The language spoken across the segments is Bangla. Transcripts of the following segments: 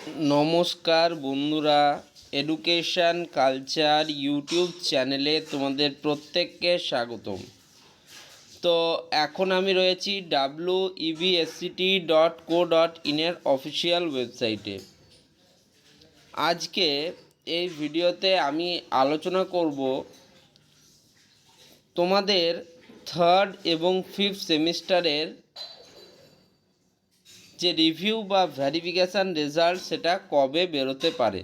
নমস্কার বন্ধুরা, এডুকেশন কালচার ইউটিউব চ্যানেলে তোমাদের প্রত্যেককে স্বাগতম। তো এখন আমি রয়েছি websct.co.in এর অফিসিয়াল ওয়েবসাইটে। আজকে এই ভিডিওতে আমি আলোচনা করব তোমাদের থার্ড এবং ফিফথ সেমিস্টারের যে রিভিউ বা ভেরিফিকেশান রেজাল্ট সেটা কবে বেরোতে পারে।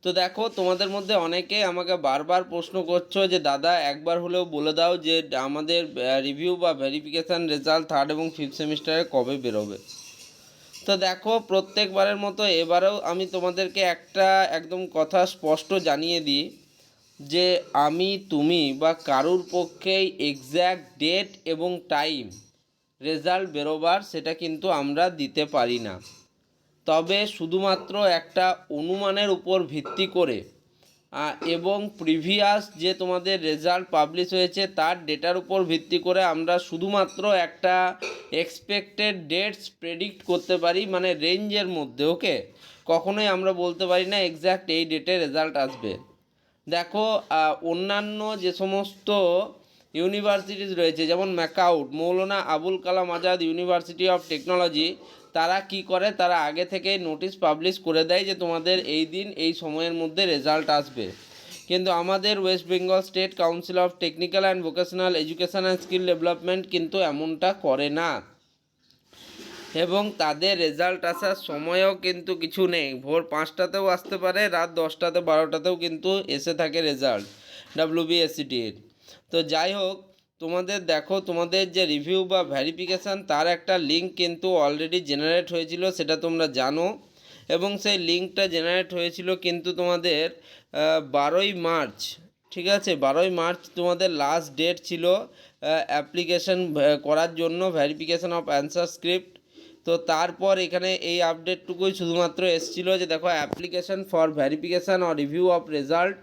তো দেখো, তোমাদের মধ্যে অনেকে আমাকে বারবার প্রশ্ন করছো যে দাদা একবার হলেও বলে দাও যে আমাদের রিভিউ বা ভেরিফিকেশান রেজাল্ট থার্ড এবং ফিফথ সেমিস্টারে কবে বেরোবে। তো দেখো, প্রত্যেকবারের মতো এবারেও আমি তোমাদেরকে একটা একদম কথা স্পষ্ট জানিয়ে দিই যে তুমি বা কারুর পক্ষেই এক্স্যাক্ট ডেট এবং টাইম রেজাল্ট বেরোবার সেটা কিন্তু আমরা দিতে পারি না। তবে শুধুমাত্র একটা অনুমানের উপর ভিত্তি করে এবং প্রিভিয়াস যে তোমাদের রেজাল্ট পাবলিশ হয়েছে তার ডেটার উপর ভিত্তি করে আমরা শুধুমাত্র একটা এক্সপেক্টেড ডেটস প্রেডিক্ট করতে পারি, মানে রেঞ্জের মধ্যে। ওকে, কখনোই আমরা বলতে পারি না এক্স্যাক্ট এই ডেটে রেজাল্ট আসবে। দেখো, অন্যান্য যে সমস্ত ইউনিভার্সিটিস রয়েছে, যেমন MAKAUT, Maulana Abul Kalam Azad university of technology, তারা কি করে, তারা আগে থেকেই নোটিশ পাবলিশ করে দেয় যে তোমাদের এই দিন এই সময়ের মধ্যে রেজাল্ট আসবে। কিন্তু আমাদের West Bengal state council of technical and vocational education and skill development কিন্তু এমনটা করে না, এবং তাদের রেজাল্ট আসার সময়ও কিন্তু কিছু নেই। ভোর 5টাতেও আসতে পারে, রাত 10টাতে 12টাতেও কিন্তু এসে থাকে রেজাল্ট WBSCTর। তো যাই হোক, তোমাদের দেখো, তোমাদের যে রিভিউ বা ভেরিফিকেশান তার একটা লিঙ্ক কিন্তু অলরেডি জেনারেট হয়েছিল, সেটা তোমরা জানো। এবং সেই লিঙ্কটা জেনারেট হয়েছিল কিন্তু তোমাদের 12ই মার্চ। ঠিক আছে, 12ই মার্চ তোমাদের লাস্ট ডেট ছিল অ্যাপ্লিকেশন করার জন্য, ভেরিফিকেশান অফ অ্যান্সার স্ক্রিপ্ট। তো তারপর এখানে এই আপডেটটুকুই শুধুমাত্র এসেছিলো যে দেখো, application for verification or review of result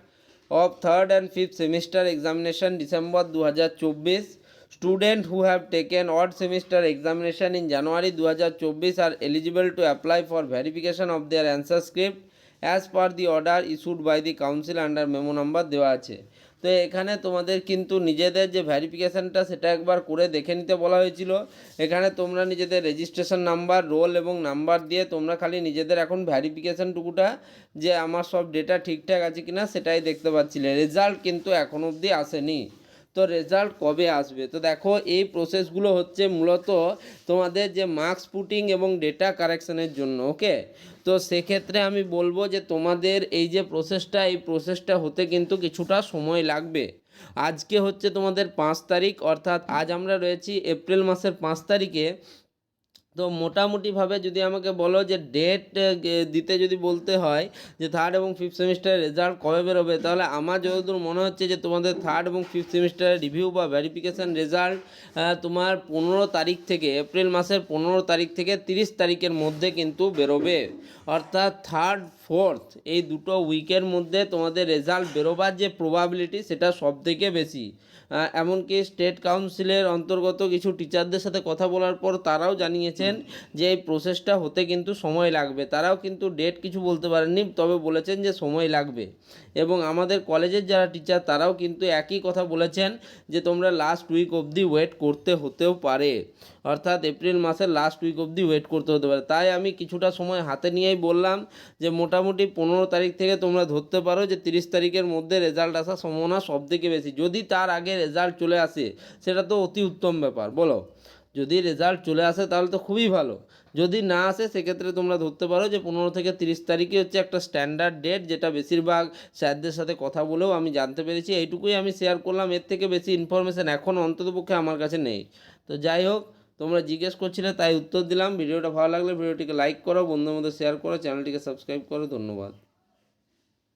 of third and fifth semester examination December 2024, student who have taken odd semester examination in January 2024 are eligible to apply for verification of their answer script as per the order issued by the council under memo number দেওয়া আছে। তো এখানে তোমাদের কিন্তু নিজেদের যে ভেরিফিকেশানটা সেটা একবার করে দেখে নিতে বলা হয়েছিল। এখানে তোমরা নিজেদের রেজিস্ট্রেশন নাম্বার, রোল এবং নাম্বার দিয়ে তোমরা খালি নিজেদের এখন ভেরিফিকেশানটুকুটা যে আমার সব ডেটা ঠিকঠাক আছে কিনা সেটাই দেখতে পাচ্ছিলে। রেজাল্ট কিন্তু এখনও অবধি আসেনি। তো রেজাল্ট কবে আসবে? তো দেখো, এই প্রসেসগুলো হচ্ছে মূলত তোমাদের যে মার্কস পুটিং এবং ডেটা কারেকশানের জন্য। ওকে, তো সেক্ষেত্রে আমি বলবো যে তোমাদের এই যে প্রসেসটা, এই প্রসেসটা হতে কিন্তু কিছুটা সময় লাগবে। আজকে হচ্ছে তোমাদের 5 তারিখ, অর্থাৎ আজ আমরা রয়েছি এপ্রিল মাসের 5 তারিখে। তো মোটামুটিভাবে যদি আমাকে বলো যে ডেট দিতে যদি বলতে হয় যে থার্ড এবং ফিফথ সেমিস্টারের রেজাল্ট কবে বেরোবে, তাহলে আমার যতদূর মনে হচ্ছে যে তোমাদের থার্ড এবং ফিফথ সেমিস্টারের রিভিউ বা ভেরিফিকেশান রেজাল্ট তোমার 15 তারিখ থেকে, এপ্রিল মাসের 15 তারিখ থেকে 30 তারিখের মধ্যে কিন্তু বেরোবে। অর্থাৎ থার্ড ফোর্থ এই দুটো উইকের মধ্যে তোমাদের রেজাল্ট বেরোবার যে প্রবাবিলিটি সেটা সবথেকে বেশি। এমনকি স্টেট কাউন্সিলের অন্তর্গত কিছু টিচারদের সাথে কথা বলার পর তারাও জানিয়েছেন যে এই প্রসেসটা হতে কিন্তু সময় লাগবে। তারাও কিন্তু ডেট কিছু বলতে পারেননি, তবে বলেছেন যে সময় লাগবে। এবং আমাদের কলেজের যারা টিচার তারাও কিন্তু একই কথা বলেছেন যে তোমরা লাস্ট উইক অবধি ওয়েট করতে হতেও পারে, অর্থাৎ এপ্রিল মাসের লাস্ট উইক অবধি ওয়েট করতে হতে পারে। তাই আমি কিছুটা সময় হাতে নিয়েই বললাম যে মোটামুটি 15 তারিখ থেকে তোমরা ধরতে পারো যে 30 তারিখের মধ্যে রেজাল্ট আসার সম্ভাবনা সবথেকে বেশি। যদি তার আগে রেজাল্ট চলে আসে সেটা তো অতি উত্তম ব্যাপার, বলো। যদি রেজাল্ট চলে আসে তাহলে তো খুবই ভালো, যদি না আসে সেক্ষেত্রে তোমরা ধরতে পারো যে 15 থেকে 30 তারিখই হচ্ছে একটা স্ট্যান্ডার্ড ডেট, যেটা বেশিরভাগ স্যারদের সাথে কথা বলেও আমি জানতে পেরেছি। এইটুকুই আমি শেয়ার করলাম, এর থেকে বেশি ইনফরমেশান এখন অন্ততপক্ষে আমার কাছে নেই। তো যাই হোক, তোমরা জিজ্ঞেস করছিলে তাই উত্তর দিলাম। ভিডিওটা ভালো লাগলে ভিডিওটিকে লাইক করো, বন্ধুদের মধ্যে শেয়ার করো, চ্যানেলটিকে সাবস্ক্রাইব করো। ধন্যবাদ।